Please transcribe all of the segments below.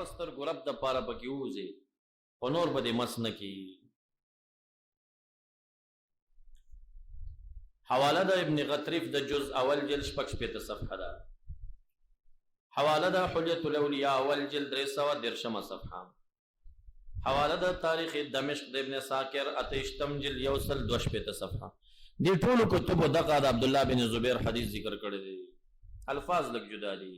پستر ګرب د پاره پکې وځي او نور به دې مس نه کی. حواله د ابن غطرف د جز اول جلد شپږ شپېته صفحه ده. حواله د حجة الاولیاء اول جلد 313 صفحه. حواله د تاریخ دمشق د ابن ساکر اتشتم جلد 162 صفحه. دې ټولو کتبو دغه د عبد الله بن زبیر حدیث ذکر کړی دی. الفاظ لږ جدا دي.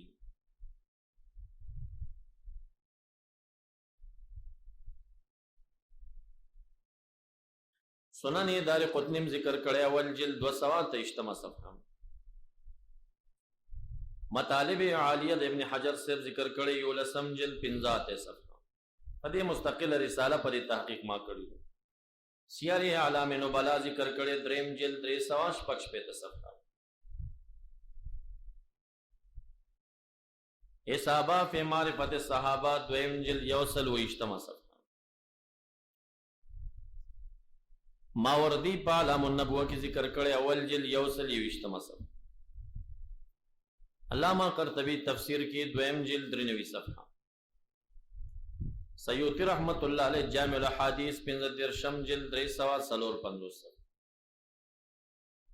سنن دار قطنیم ذکر کړی اول جلد 223 صفحه. مطالب عالیہ ابن حجر سے ذکر کړی یو لسم جلد 15 صفحه. په دې مستقل رساله پر تحقیق ما کړی. سیار اعلام نبلا ذکر کړی دریم جلد 365 صفحه. اصابہ فی معرفت الصحابہ دویم جلد 120 صفحه. ماوردی پا علام النبوہ کی ذکر کڑے اول جلد 120 صفحہ. علامہ قرطبی تفسیر کی دویم جلد 93 صفحہ. سیوطی رحمت اللہ علیہ جامع الاحادیث 15 جلد 345 صفحہ.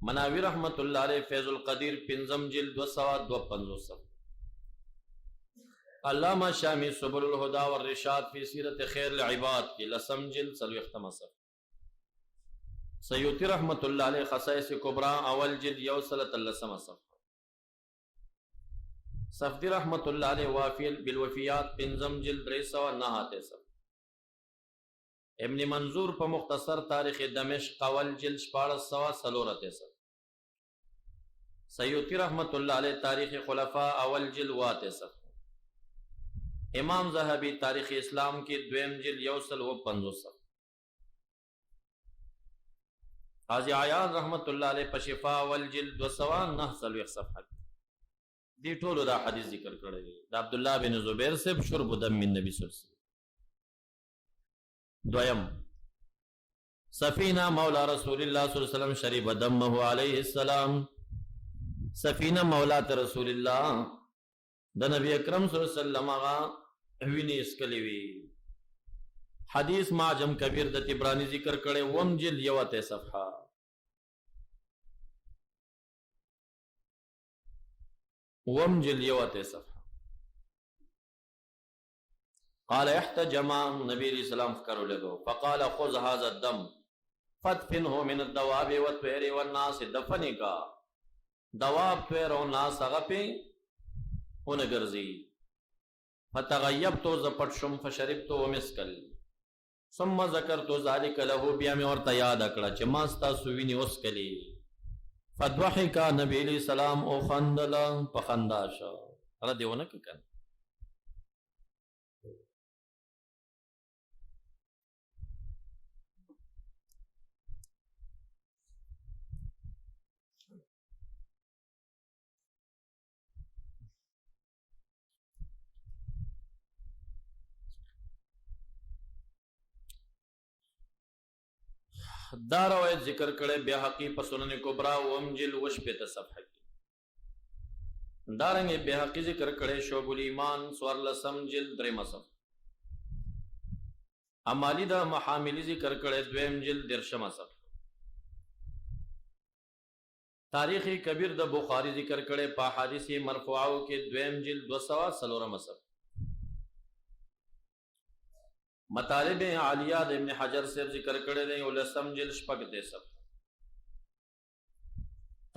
مناوی رحمت اللہ علیہ فیض القدیر 5 جلد 252 صفحہ. علامہ شامی سبل الہدا والرشاد فی سیرت خیر العباد کی لسم جلد 60 صفحہ. سیوطی رحمت اللہ علیہ خصائص کبرا اول جلد 113 صفحہ. صفدی رحمت اللہ علیہ وافی بالوفیات 5 جلد 309 صفحہ. ابن منظور پر مختصر تاریخ دمشق اول جلد 1404 صفحہ. سیوطی رحمت اللہ علیہ تاریخ خلفاء اول جلد 8 صفحہ. امام ذہبی تاریخ اسلام کی دویم جلد 150 صفحہ. قاضی عیاض رحمت اللہ علیہ پشفا اول جلد 209 صفحہ. دی ټولو دا حدیث ذکر کړی دی. دا عبداللہ بن زبیر سے شرب دم من نبی صلی اللہ علیہ وسلم. دویم سفینہ مولا رسول اللہ صلی اللہ علیہ وسلم شریب دمہ علیہ السلام. سفینہ مولا رسول اللہ دا نبی اکرم صلی اللہ علیہ وسلم آغا وینی اسکلی وی. حدیث معجم کبیر د طبرانی ذکر کړي وم جلد 1 صفحه. وم جلد 1 صفحه. قال احتجم نبی علیہ السلام فکرو لگو فقال خذ هذا الدم فادفنه من الدواب والطير والناس. دفنی کا دواب طیر و ناس هغه په ونګرځي. فتغیبت زپټ شم فشربت ومسکل ثم ذکرت ذلك له. بیا مې ورته یاد کړه چې ما ستاسو وینې وسکلې. فضحك نبی علیہ السلام او خندل په خندا شو. را دیونه کې کنه دا روایت ذکر کړي بیهقی په سنن کبرا وم جلد 8 صفحه کې. دارنګ بیهقی ذکر کړي شعب الایمان 14 جلد 3 صفحه. امالی دا محاملی ذکر کړي دویم جلد 13 صفحه. تاریخ کبیر د بخاری ذکر کړي په حدیث مرفوعو کې دویم جلد 204 صفحه. مطالب عالیہ ابن حجر سے ذکر کړی دی او لسم جلد 6 صفحه.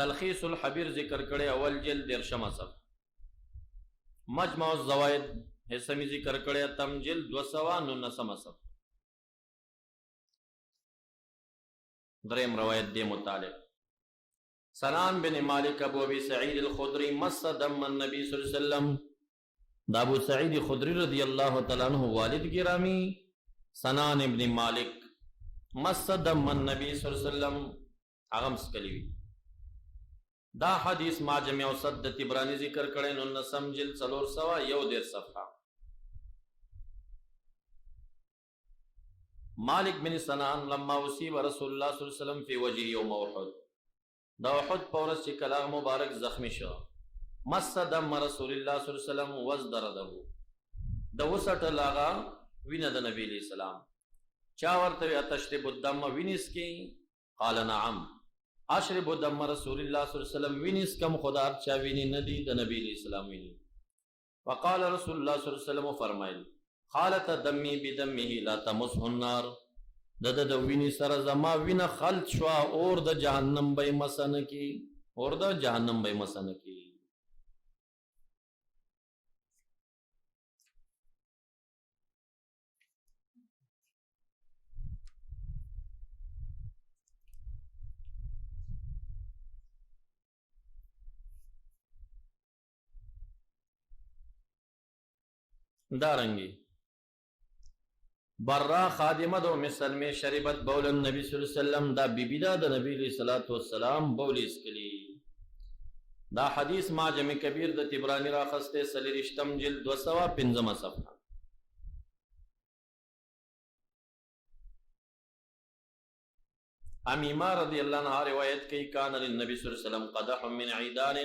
تلخیص الحبیر ذکر کړی اول جلد 13 صفحه. مجمع الزوائد حسمی ذکر کړی تم جلد 299 صفحه. دریم روایت دی متعلق سنان بن مالک ابو ابی سعید الخدری مس دم النبی صلی اللہ علیہ وسلم. دا ابو سعید خدری رضی اللہ تعالیٰ عنہ والد گرامی سنان ابن مالک مس دم النبی صلی اللہ علیہ وسلم اغمس کلیوی. دا حدیث معجم اوسط د طبرانی ذکر کړي 19 جلد 401 صفحه. مالک بن سنان لما اصیب رسول الله صلی الله علیه وسلم فی وجهه یوم احد. دا احد پورس چې کلام مبارک زخمی شو. مس دم رسول الله صلی الله علیه وسلم وزدرده. د وسټ لاغا وینه د نبی علیہ السلام. چا ورته اتشرب الدم وینس کی؟ قال نعم. اشرب الدم رسول الله صلی الله علیه وسلم وینس کم خدار چا ویني ندی د نبی علیہ السلام ویني. وقال رسول الله صلی الله علیه وسلم فرمایل خالت دمی بدمه لا تمسه النار. د ویني سره زما وینه خلط شوا اور د جهنم به مسن کی، اور د جهنم به مسن کی. دارنگی برا خادمه دو مسلمه شربت بول النبی صلی اللہ علیہ وسلم دا بیبیدا دا نبی علیہ السلام بولی اسکلی. دا حدیث معجم کبیر دا تبرانی راخستے سلی رشتم جلد 215 صفحہ. امیمہ رضی اللہ عنہ روایت کی کان للنبی صلی اللہ علیہ وسلم قدح من عیدان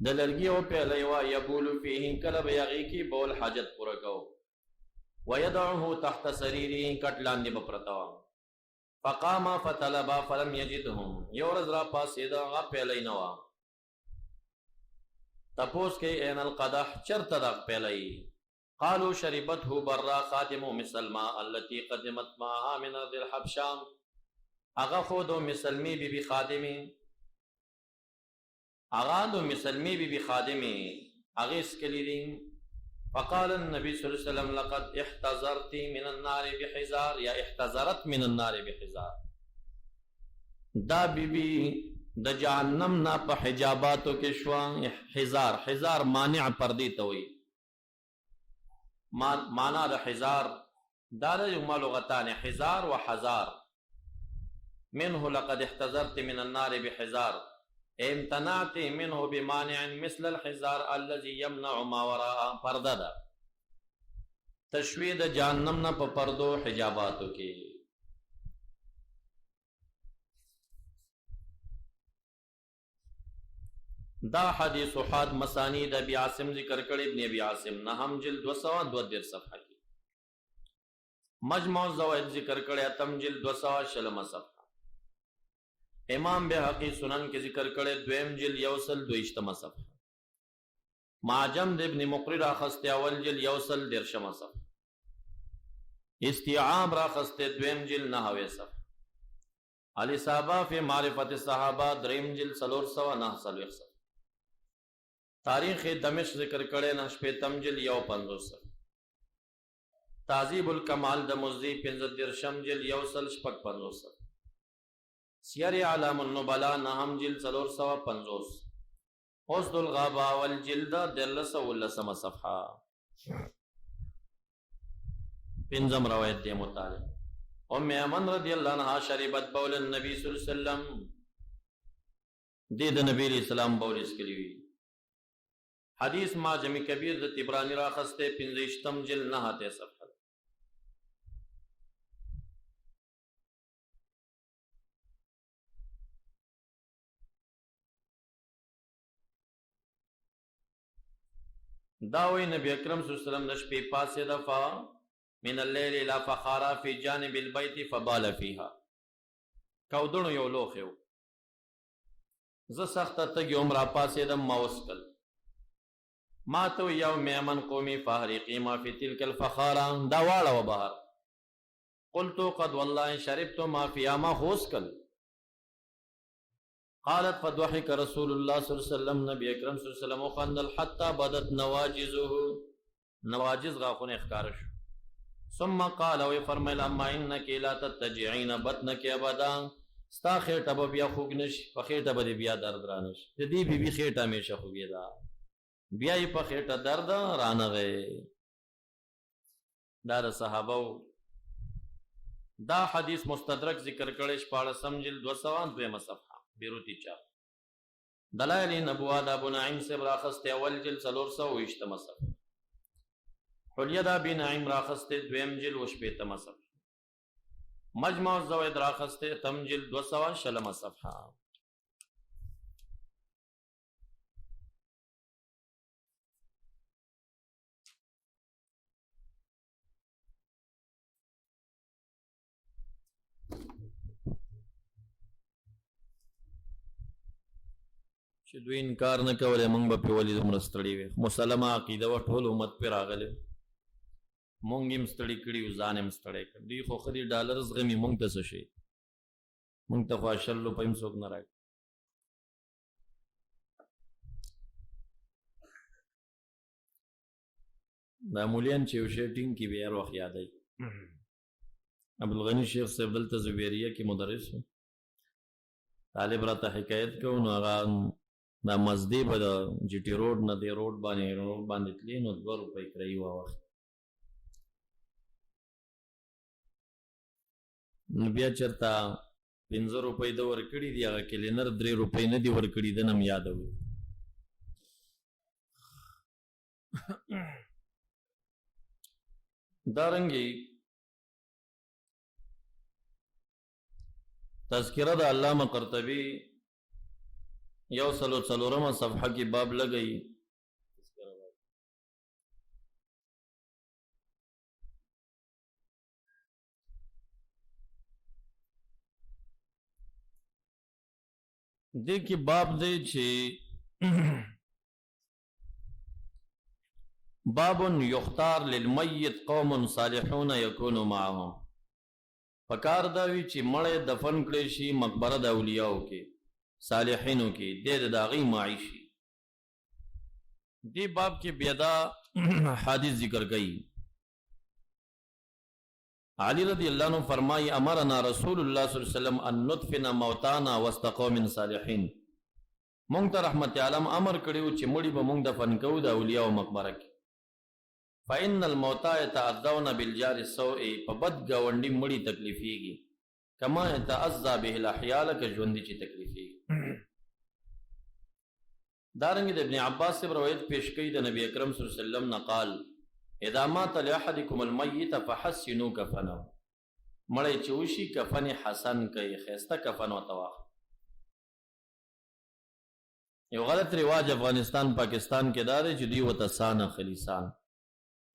دلرگیو پہلیوا یبول فیہ کلب یغی کی بول حاجت پورکو ویدعوه تحت سریری کٹلاندی بپرتوا. فقاما فتلبا فلم یجدهم یورز را پاسیدا غا پہلی نوا. تپوس کے این القدح چرت دا پہلی. قالوا شربته برا خاتم مسلمہ التي قدمت معها من ارض الحبشام. اغا خودو مسلمی بی بی خادمی، اغا دو مسلمی بی بی خادمی اغیس کلیدین. فقال النبی صلی اللہ علیہ وسلم لقد احتضرتی من النار بحزار یا احتضرت من النار بحزار. دا بی بی دا جہنم نا پا حجاباتو کے شوان. حزار، حزار مانع پردی توئی. مانا دا حزار دا دا جو مالغتان حزار و حزار. منه لقد احتضرت من النار بحزار امتنعت منه بمانع مثل الحزار الذي يمنع ما وراء پردہ دا. تشوید جہنم نہ پا پردو حجاباتو کی. دا حدیث حاد مسانید ابی عاصم ذکر کر ابن ابی عاصم نہم جلد 202 صفحہ کی. مجموع زوائد ذکر کر اتم جلد 206 صفحہ. امام بحقی سنن کے ذکر کرے دویم جل یوسل 22 صفحہ. معجم ابن مقری راخست اول جل یوسل 13 صفحہ. استیعاب راخست دویم جل 9 صفحہ. علی صحابہ فی معرفت صحابہ دریم جل 309 صفحہ. تاریخ دمشق ذکر کرے نشپیتم جل 51 صفحہ. تعذیب الکمال دمزدی 15 جل یوسل 55 صفحہ. سیر اعلام النبلاء نہم جلد 450. حسن الغابہ والجلد 13 صفحہ. پنزم روایت دے مطالب. ام ایمن رضی اللہ عنہ شربت بول النبی صلی اللہ علیہ وسلم دید نبی علیہ السلام بول اس کے لیے. حدیث معجم کبیر دا تبرانی راخستے 15 جلد 9 صفحہ. داوی نبی اکرم صلی اللہ علیہ وسلم نشپی پاس دفع من اللیل الى فخارا فی جانب البیت فبال فیہا. کودنو یو لوخیو ز سخت تگی عمرہ پاس دم موسکل ما تو یو میمن قومی فاحریقی ما فی تلک الفخارا دوالا و بہر. قلتو قد واللہ شربت ما فی آما خوسکل. قالت فضحك رسول الله صلی اللہ علیہ وسلم نبی اکرم صلی اللہ علیہ وسلم خندل حتی بدت نواجزه نواجز غاخون اخکارش. ثم قال وی فرمیل اما انکی لا تتجعین بطنک ابدا. ستا خیٹا با بیا خوگنش پا خیٹا با دی بیا درد رانش. دی بی بی خیٹا میشا خوگی دا بیای پا خیٹا درد رانا گئے. دا صحابو دا حدیث مستدرک ذکر کرش پاڑا سمجل 202 صفحہ بیروتی چاپ. دلائل نبوہ دا ابو نعیم سے براخست اول جل 320 صفحہ. حلیہ دا ابی نعیم راخست دویم جل 28 صفحہ. مجمع الزوائد راخست تم جل 206 صفحہ. چې دوی انکار نه کولی موږ به پې ولې دومره ستړي وي مسلمه عقیده وه ټول امت پې راغلی موږ هم ستړي کړي وو ځان هم ستړی کړ دوی خو ښه دي ډالر زغمي موږ ته څه شي موږ ته خو 80 روپۍ هم څوک نه راکړي دا مولیان چې یو شی ټینګ کړي بیا هر وخت یادوي عبدالغني شیخ صاحب دلته زبیریه کې مدرس و طالب راته حکایت کوو نو هغه دا مزدې به د جي ټي روډ نه دې روډ باندې تلې نو 2 روپۍ کرایي واخلي نو بیا چېرته 15 روپۍ ده ورکړي دي هغه کلینر 3 روپۍ نه دي ورکړي ده نه هم یادوي دارنګې تذکرہ د علامه قرطبی 144 صفحه کې باب لګئی دې کې باب دی چې باب یختار للمیت قوم صالحون یکون معهم پکار دا وی چې مړی دفن کړی شي مقبره د اولیاءو کې صالحینو کې د هغوی معیشي دې باب کې بیا دا حدیث ذکر کړي علی رضی اللہ عنہ فرمائی امرنا رسول اللہ صلی اللہ علیہ وسلم ان ندفن موتانا وسط قوم صالحین مونږ ته رحمت عالم امر کړیو چې مړي به مونږ دفن کوو د اولیاء مقبره کې فإن الموتى يتأذون بالجار السوء فبد گاونډي مړي تکلیفيږي کما يتأذى به الأحياء لك ژوندي چې تکلیفيږي دارنګه د ابن عباس سے روایت پیش کړي د نبی اکرم صلی الله علیه وسلم نه قال اذا مات لأحدكم الميت فحسنوا كفنه مړی چې وشي کفن حسن کوي خسته کفن او تواخ یو غلط رواج افغانستان پاکستان کې دار چې دی وته سان خلیسان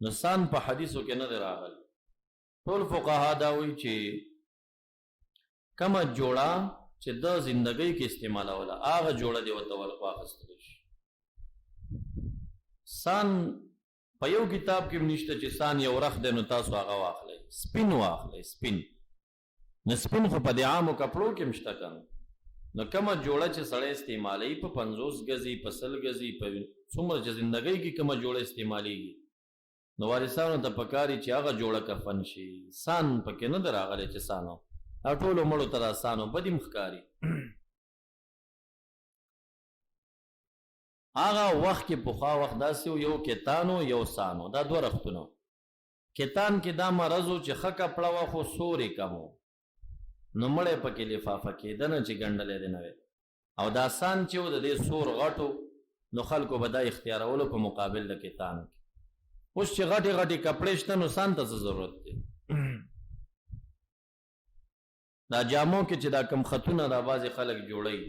نو سان په حدیثو کې نه راغل ټول فقها دا وایي چې کما جوړه چې د زندګۍ کې استعمالوله هغه جوړه دی وته واخستل شي سان په یو کتاب کې نشته چې سان یو رخ دی نو تاسو هغه واخلئ سپین واخلئ سپین نو سپین خو په د عامو کپړو کې مشته کنه نو کومه جوړه چې سړی استعمالوي په 50 غزي په 100 غزي په څومره چې زندګۍ کې کومه جوړه استعمالېږي نو وارثانو ته پکاري چې هغه جوړه کفن شي سان پکې نه دراغلی چې سانو ټولو مړو ته دا سانو بدي مخکاري هغه وخت کې پخوا وخت داسې یو کتانو یو سانو دا 2 رختونه کتان کې دا مرضو چې ښه کپړه وه خو سورې کم و نو مړی پکې لفافه کېده نه چې ګنډلی دی نه وی او دا سان چې و د دې سور غټو نو خلکو به دا اختیارولو په مقابل د کتان کې اوس چې غټې غټې کپړې شته نو سان ته څه ضرورت دی دا جامو کې چې دا کم خطونه دا بعضې خلک جوړوي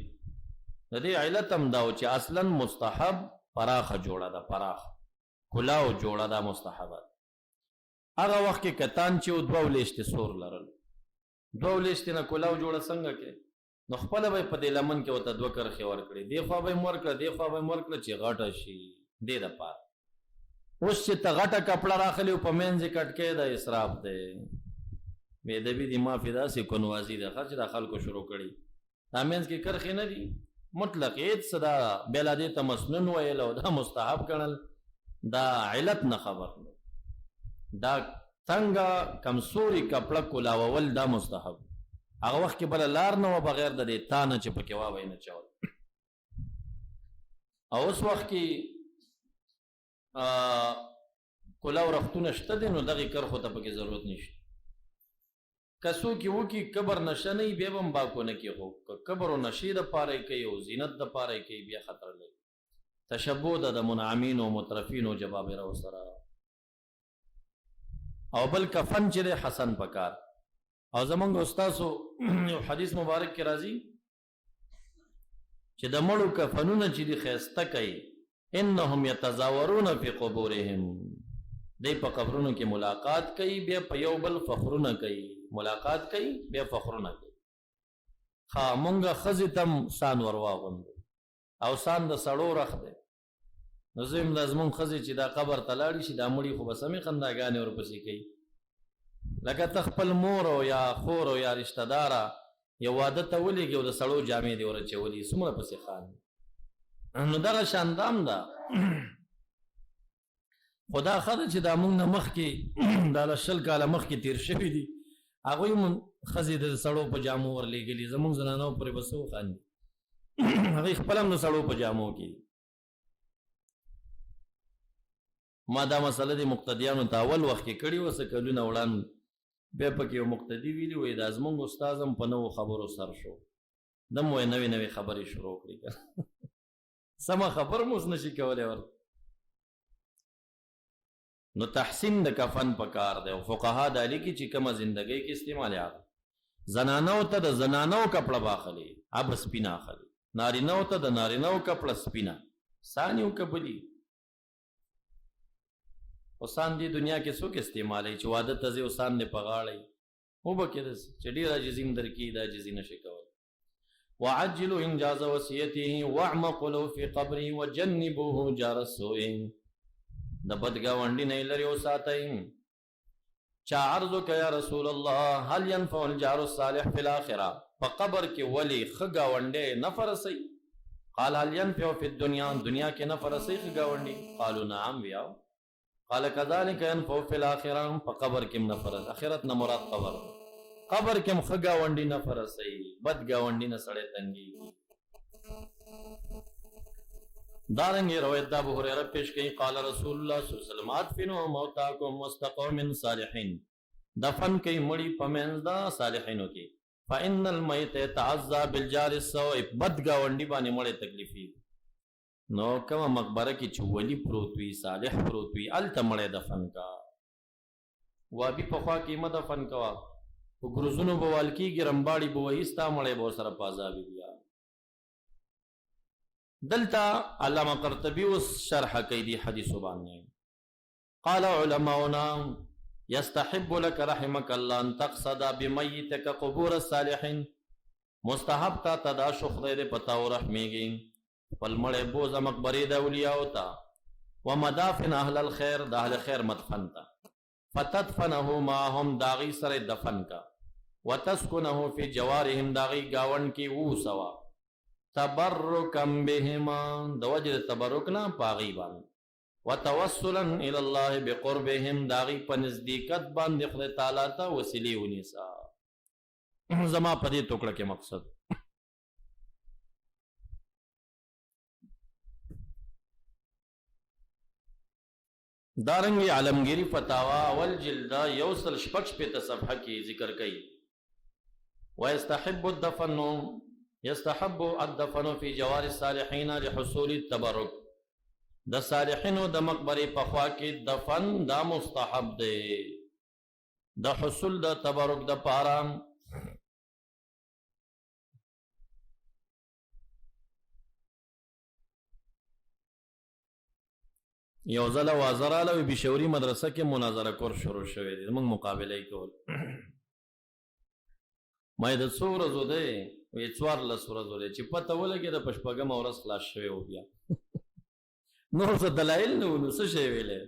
د دې علت هم دا و چې اصلا مستحب پراخه جوړه ده پراخه کلاو جوړه ده مستحبه هغه وخت کې کتان چې و 2 ولیشتې سور لرل 2 ولیشتې نه کلاو جوړه څنګه کې نو خپله به یې په دې لمن کې ورته 2 کرښې ورکړې دې خوا به یې ورکړه دې خوا به یې ورکړه چې غټه شي دې دپاره اوس چې ته غټه کپړه راخلي او په منځ یې کټ کې دا اسراف دی بېادبي دي معافي داسې کنوازي ده ښه چې دا خلکو شروع کړي دا منځ کې کرښې نه دي مطلق هیڅ څه دا بېله دې ته مسنون ویل او دا مستحب ګڼل دا علت نه خبر دا څنګه کمزوري کپړه کولاول دا مستحب هغه وخت کې بله لار نه وه بغیر د دې تا نه چې پکې واوی نه چول او اوس وخت کې کولاو رختونه شته دي نو دغې کرښو ته پکې ضرورت نشته که څوک یې وکړي کبر نشه نه وي بیا به هم باکو نه کړي خو که کبر و نشې دپاره یې کوي او زینت دپاره یې کوي بیا خطر لري تشبه ده د منعمینو مترفینو جبابرو سره او بل کفن چې دی حسن پکار او زمونږ استاسو یو حدیث مبارک کې راځي چې د مړو کفنونه چې دي ښایسته کوي انهم یتزاورون فی قبورهم دی په قبرونو کې ملاقات کوي بیا په یو بل فخرونه کوي ملاقات کوي بیا فخرونه کوي ښه مونږه ښځې ته هم سان ور واغوندو او سان د سړو رخ دی. نو زم د زمون خزي چې دا قبر تلاړي شي دا مړي خو بسمي خنداګانې ورپسې کوي. لکه تخپل مور او یا خور او یا رشتہ دارا یو واده ته ولېږي او د سړو جامې دی ورچولي څومره پسې خان. نو دغه شاندام ده خدا خدای چې دا مونږ نه مخکې دا له 20 کاله مخکې تیر شوي دي هغوی مون ښځې د سړو په جامو ورلېږلي زمونږ زنانو پرې به څه وخاندي هغوی خپله هم د سړو په جامو کې. ما دا مسله د مقتدیانو ته اول وخت کې کړي وه څه کلونه وړاندې بیا پکې یو مقتدي ویلي وایي دا زمونږ استاذ هم په نوو خبرو سر شو دم وایي نوې نوې خبرې شروع کړي سمه خبر مو اوس نشي کولی ورته. نو تحسین د کفن پکار دی او فقها دا لیکي چې کومه زندګۍ کې استعمال هغه زنانو ته د زنانو کپړه باخلي اب سپینه اخلي نارینو ته د نارینو کپړه سپینه سانیو کبلی اوسان دی دنیا کې څوک استعمالي چې واده ته ځي اوسان نه پغاړي او بکې د چې ډیر عاجزین درکې دا عاجزی نشي کول. وعجلوا انجاز وصيته واعمقوا له في قبره وجنبوه جار السوء د بدګاونډي نه لري وساتئ. چا عرض وکړ یا رسول الله هل ينفع الجار الصالح في الاخره په قبر کې ولی خګاونډي نفر سي قال هل ينفع في الدنيا دنیا کې نفر سي خګاونډي قالوا نعم بیا قال كذلك ينفع في الاخره په قبر کې نفر اخرت نه مراد قبر کې خګاونډي نفر سي بدګاونډي نه سړې تنګي. دارنگی روایت ابو ہریرہ پیش کئی قال رسول اللہ صلی اللہ علیہ وسلم ادفنوا موتاکم واستقوا من صالحین دفن کئی مڑی پمنز دا صالحینو کی فإن المیت يتعزى بالجار السوء بدگاونڈی باندې مړی تکلیفی. نو کما مقبره کی چولی پروتوی صالح پروتوی الته مړی دفن کا وابی پخوا کی مدفن کوا وګرزونو بوال کی ګرمباړي بوهستا مړی بو سره پازابی بیا. دلتا علامہ قرطبی اس شرح کی دی حدیث باندې قال علماؤنا يستحب لك رحمك الله ان تقصد بميتك قبور الصالحين مستحب تا تداشخ دے پتا و رحمیگی پلمڑے بوز مقبری دا اولیاء تا ومدافن اهل الخير دا اهل خیر مدفن تا فتدفنه معهم داغی سر دفن کا وتسکنه فی جوارهم داغی گاون کی وو سوا تبرکم بهما دوجد تبرکنا پاغی بان وتوسلا الى الله بقربهم داغی په نزدېکت باندې خدای تعالی ته وسیلې ونیسا. زما په دې ټوکړه کې مقصد دارنګي عالمگیری فتاوا اول جلد یوصل شپږ په صفحه کې ذکر کړي يستحب الدفن في جوار الصالحين لحصول التبرك د صالحینو د مقبره په خوا کې دفن دا مستحب دی د حصول د تبرک د پاره. یو ځل وازراله وی بشوري مدرسه کې مناظره کور شروع شوې دي موږ مقابله کول مې د څوره زو دی وی څوار له سوره زو دی چې پته ولګي د پشپګم اورس خلاص شوی او بیا نور څه دلایل نه ونو څه شی ویلې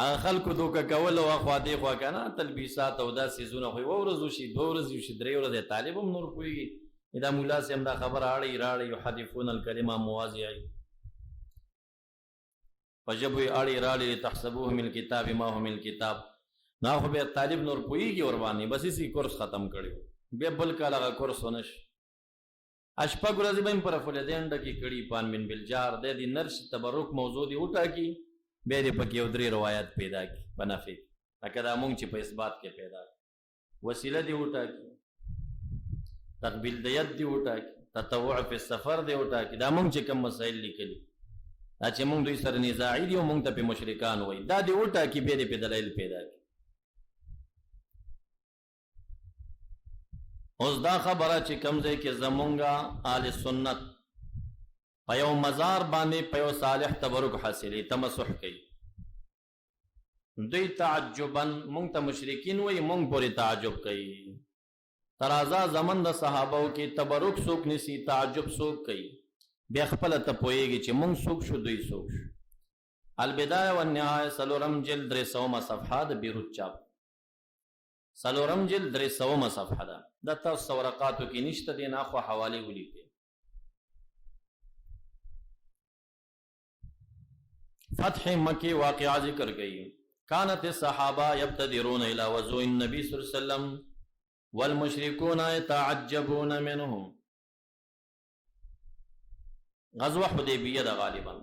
هغه خلکو دوکه کول او خوا دی خوا کنه تلبیسات او دا سيزونه خو ورځو شي دو ورځو شي درې ورځې طالبم نور کوي دا مولا سم دا خبر اړي راړي يحذفون الكلمه مواضعي فجبوا اړي راړي تحسبوه من الكتاب ما هو من الكتاب نا خو به طالب نور کويږي ور باندې بس اسی کورس ختم کړو به بل کاله کورس ونش اشپا ګرځي بهم پر فلدین ډکی کړي پان من بالجار د دې نرش تبرک موضوع دی وټا کی به دې پکې او درې روایت پیدا کی بنفي اکه دا مونږ چې په اثبات کې پیدا وسیله دی وټا کی تقبیل د ید دی وټا کی تطوع په سفر دی وټا کی دا مونږ چې کوم مسائل لیکلي دا چې مونږ دوی سره نزاعي دي او مونږ ته په مشرکان وای دا دی وټا کی به دې په دلایل پیدا کی. اوس دا خبره چې کوم ځای کې زمونږه آل سنت په یو مزار باندې په یو صالح تبرک حاصلې تمسح کوي دوی تعجبا مونږ ته مشرکین وای مونږ پورې تعجب کوي ترازا زمن د صحابو کې تبرک څوک نسی تعجب څوک کوي بیا خپل ته پوهیږي چې مونږ څوک شو دوی څوک شو. البدایه والنهایه څلورم جلد 300 صفحه د بیروت چاپ، څلورم جلد 300 صفحه ده. د تاسو ورقاتو کې نشته دي، نه خو حواله ولیکئ. فتح مکی واقعہ ذکر گئی. کانت الصحابہ یبتدرون الى وضوء النبی صلی اللہ علیہ وسلم والمشرکون يتعجبون منهم. غزوہ حدیبیہ دا غالبا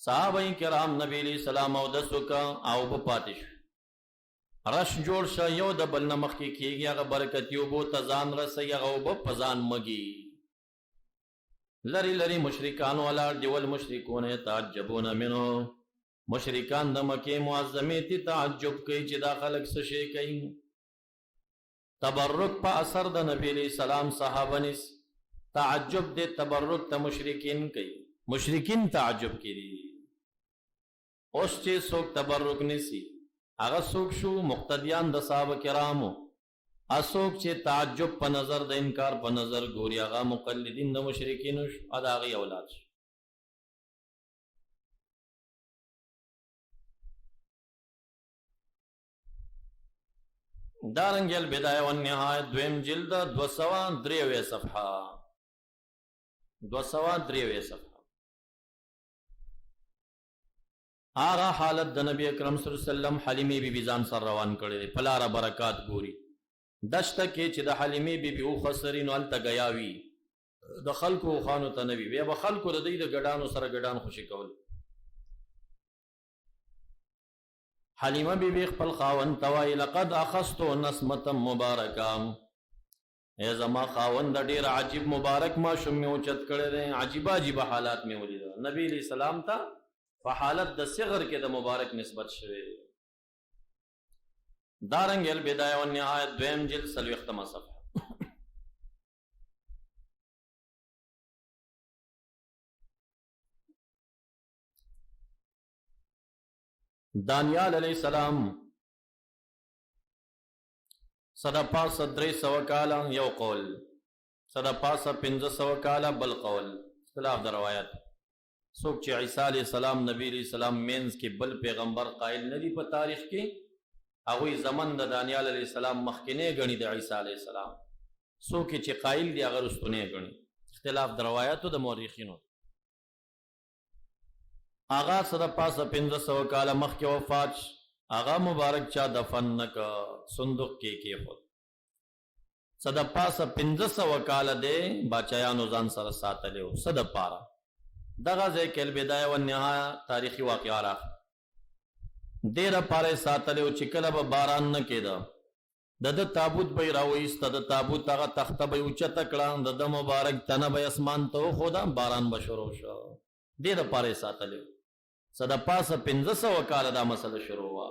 صحابہ کرام نبی علیہ السلام او دسو کا او بپاتش رش جوړ شه یو د بل نمخ کې کیږي هغه برکت یو بو تزان رسي هغه وب پزان مگی لری لری مشرکان ولا دیول مشرکون تعجبون منه. مشرکان د مکه معظمه تی تعجب کوي چې دا خلک څه شي کوي. تبرک په اثر د نبی علیہ السلام صحابه نس تعجب دے تبرک تا مشرکین کئی، مشرکین تعجب کری. اوس چې څوک تبرک نسی هغه څوک شو مقتدیان د صحابه کرامو، اسوک چې تعجب په نظر د انکار په نظر ګوري هغه مقلدین د مشرکین شو، ادا هغه اولاد شو. دارنګ البدایه والنهایه دویم جلد 203 صفحه 203 صفحه. آغا حالت د نبی اکرم صلی اللہ علیہ وسلم حلیمی بی بی ځان سر روان کړي دي، پلاره برکات ګوري. دشته کې چې د حلیمی بی بی او خسرین ول تګیاوی د خلکو خانو ته نبی بیا به خلکو د دې د ګډانو سره ګډان خوشي کول. حلیمه بی بی خپل خاوند توای لقد اخذتو نسمه مبارکه، اے زما خاوند ډیر عجیب مبارک ما شوم می اوچت کړي دي، عجیب عجیب حالات می ولید. نبی علیہ السلام ته په حالت د صغر کې د مبارک نسبت شوی. دارنګ البدایه والنهایه دویم جلد 40 صفحه. دانیال علیہ السلام صدا پاس 300 کالا یو قول، صدا پاس 500 کالا بل قول، اختلاف در روایت. سوک چې عیسی علیہ السلام نبی علیہ السلام مینز کې بل پیغمبر قائل ندی په تاریخ کې، هغوی زمن د دانیال علیہ السلام مخکینه غنی د عیسی علیہ السلام، سوک چې قائل دی هغه رستونه غنی. اختلاف در روایتو د مورخینو. آغا صدا پاس 500 کالا مخ کے وفات، آغا مبارک چا دفن نکا صندوق کے خود. صدا پاس 500 کالا دے باچایانو ځان سره ساتلیو صدا پارا. دغه ځای کې البدایه والنهایه تاریخي واقعه راغله. دیر پاره ساتلیو چې کله به باران نه کېده، د تابوت به راوېست، د تابوت هغه تخته به اوچته کړه، د مبارک تنه به اسمان ته وښوده، باران به شروع شو. دیر پاره ساتلیو صدا پاس 500 کاله دا مسله شروع وا.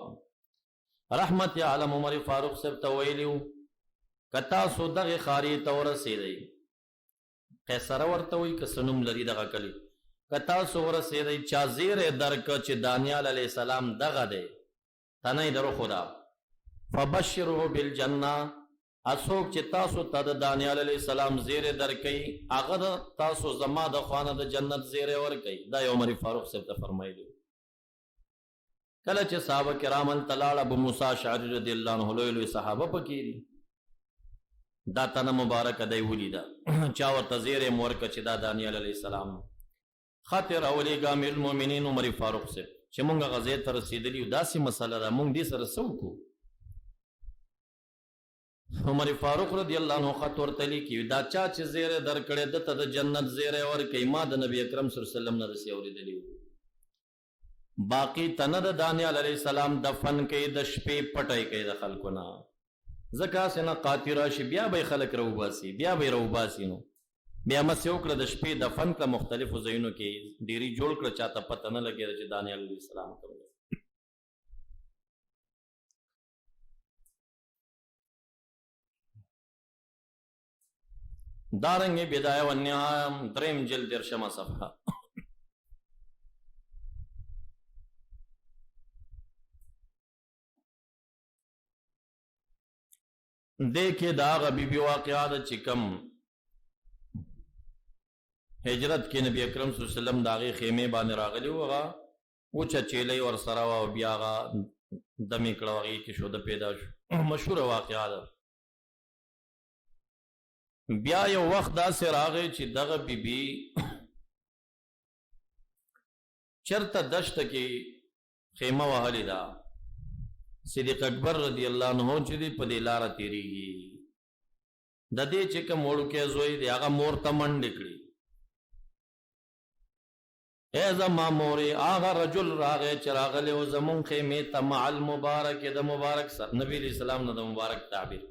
رحمت عالم عمر فاروق صاحب ته ویلیو کتا سو دغه خاری ته ورسېدی، قیصر ورته وی که سنم لري دغه کلی، کتا سو ورسېدی چا زیر درک چې دانیال علیہ السلام دغه دی تنه درو خدا، فبشره بالجنه، اسوک چې تاسو ته د دانیال علیہ السلام زیر درکې هغه تاسو زما د خوانه د جنت زیر ورکې. دا عمر فاروق صاحب ته فرمایلی. کله چې صحابه کرام تلاړ ابو موسی اشعری رضی الله عنه لوی صحابه پکې دا تنه مبارک دی ولیدا چا ورته زیر مورک چې دا دانیال علیہ السلام. خاطر اولی ګامل المؤمنین عمر فاروق صاحب چې مونږ غزې ته رسیدلی داسې مسله ده، مونږ دې سره سوکو. عمر فاروق رضی اللہ عنہ خط ورته لیکي دا چا چې زیره درکړې دته د جنت زیره ورکې، ما د نبی اکرم صلی الله علیه وسلم نه رسې اوریدلی. باقی تنه د دانیال علیہ السلام دفن کوي، د شپې پټای کوي د خلکو نه، ځکه سینه قاطره شي بیا به خلک روباسي، بیا به روباسي. نو بیا مسې وکړه د شپې دفن کړه مختلفو ځایونو کې ډیری جوړ کړه، چاته پته نه لګېده چې دانیال علیہ السلام کوي. دارنگ بدایہ والنہایہ دریم جلد 13 صفحہ. دیکھے داغ بی بی واقعات چکم هجرت کې نبی اکرم صلی الله علیه وسلم داغه خیمه باندې راغلی وغه او چچېلې ور سره او بیا غا دمې کړهږي کې شو د پیدا شو مشهور واقعا ده بیا یو وخت دا سراغه چې دغه بیبي چرته دشت کې خیمه وهلې ده صدیق اکبر رضی الله عنه چې دی په دې لار تیریږي د دې چې کوم وړو کې زوی دی هغه مور ته منډې کړې اے زما مورې هغه رجل راغی چې راغلی و زمون خیمې ته مع المبارک د مبارک سره نبی علیہ السلام نه د مبارک تعبیر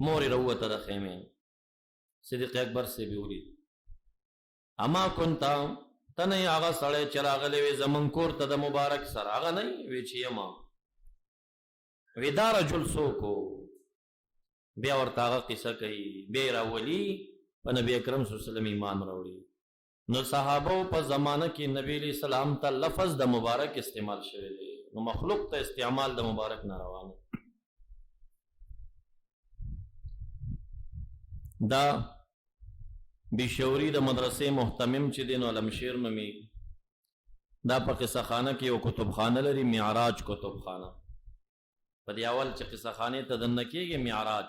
مورې راووته د خیمې صدیق اکبر سے بھی ولید اما کنتا تنه هغه سړی چې راغلی وي زمون کور ته د مبارک سره هغه نه وی چې یما وی دا رجل څوک بیا ورته هغه قصه کوي بیا راولي په نبی اکرم صلی الله علیه وسلم ایمان راوړي نو صحابه په زمانه کې نبی علیہ السلام ته لفظ د مبارک استعمال شوی دی نو مخلوق ته استعمال د مبارک ناروا نه دا بشوری د مدرسې محتمم چې دین علمشیر نومي دا په قصه خانه کې یو کتابخانه لري معراج کتابخانه په دی اول چې قصه خانه ته دنه کېږي معراج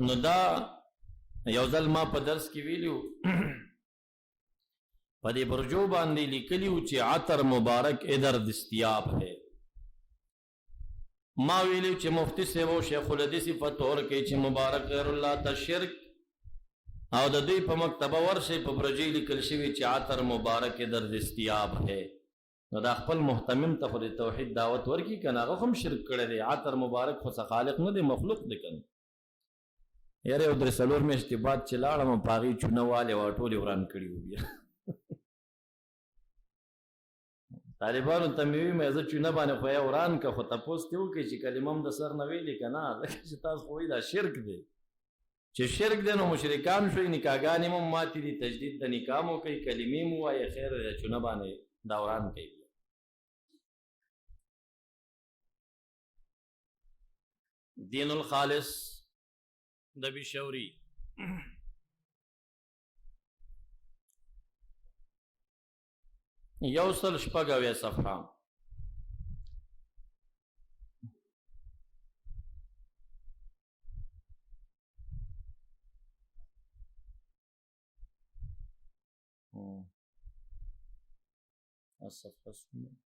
نو دا یو ځل ما په درس کې ویلو په دې برجو باندې لیکلیو چې عطر مبارک ادھر دستیاب ہے ما ویلو چې مفتی صاحب او شیخ الحدیث فتور کې چې مبارک غیر الله ته شرک او د دې په مکتبه ورشي په برجې لیکل شوی چې عطر مبارک ادھر دستیاب ہے نو دا خپل محتمم ته خو د توحید دعوت ورکی کنه هغه هم شرک کړی دی عطر مبارک خو خالق نه دی مخلوق دی کنه یاره او در سلور میشتې بعد چې لاړم پاغي چونه والے وا ټولې وران کړي و بیا طالبانو ته مې وی مې زه چونه باندې خو یې وران که خو تاسو ته وکړي چې کلمه هم د سر نه ویلې کنه چې تاسو خو دا شرک دی چې شرک دی نو مشرکان شوي نکاحګانې هم ماتې دي تجدید د نکاح مو کوي کلمې مو وایي خیر دی چونه باندې دا وران کوي دین الخالص د بشوری یوصل شپږویا صفحه الصفحه اسمه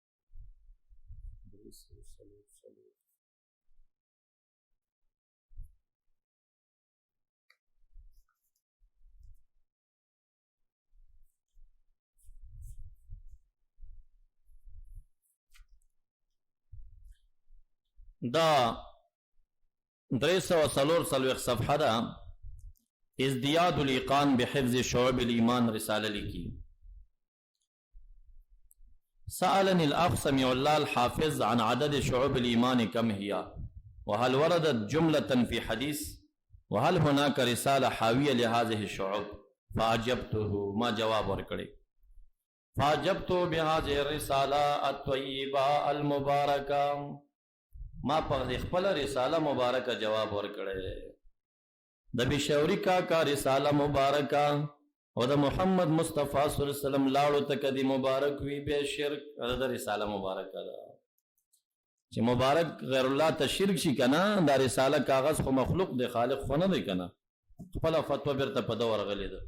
دا 344 صفحه دا ازدیاد الايقان بحفظ شعب الايمان رساله لکی سألني الأخ سميع الله الحافظ عن عدد شعب الإيمان كم هي وهل وردت جملة في حديث وهل هناك رسالة حاوية لهذه الشعب فأجبته ما جواب ورکړي فأجبته بهذه الرسالة الطيبة المباركة ما په خپل رساله مبارکه جواب ورکړي د بشوری کا رساله مبارکه او د محمد مصطفی صلی الله علیه وسلم لاړو ته کدی مبارک وی به شرک د رساله مبارکه ده چې مبارک غیر الله ته شرک شي کنه دا رساله کاغذ خو مخلوق دی خالق خو نه دی کنه خپل فتوا برته په دور غلې ده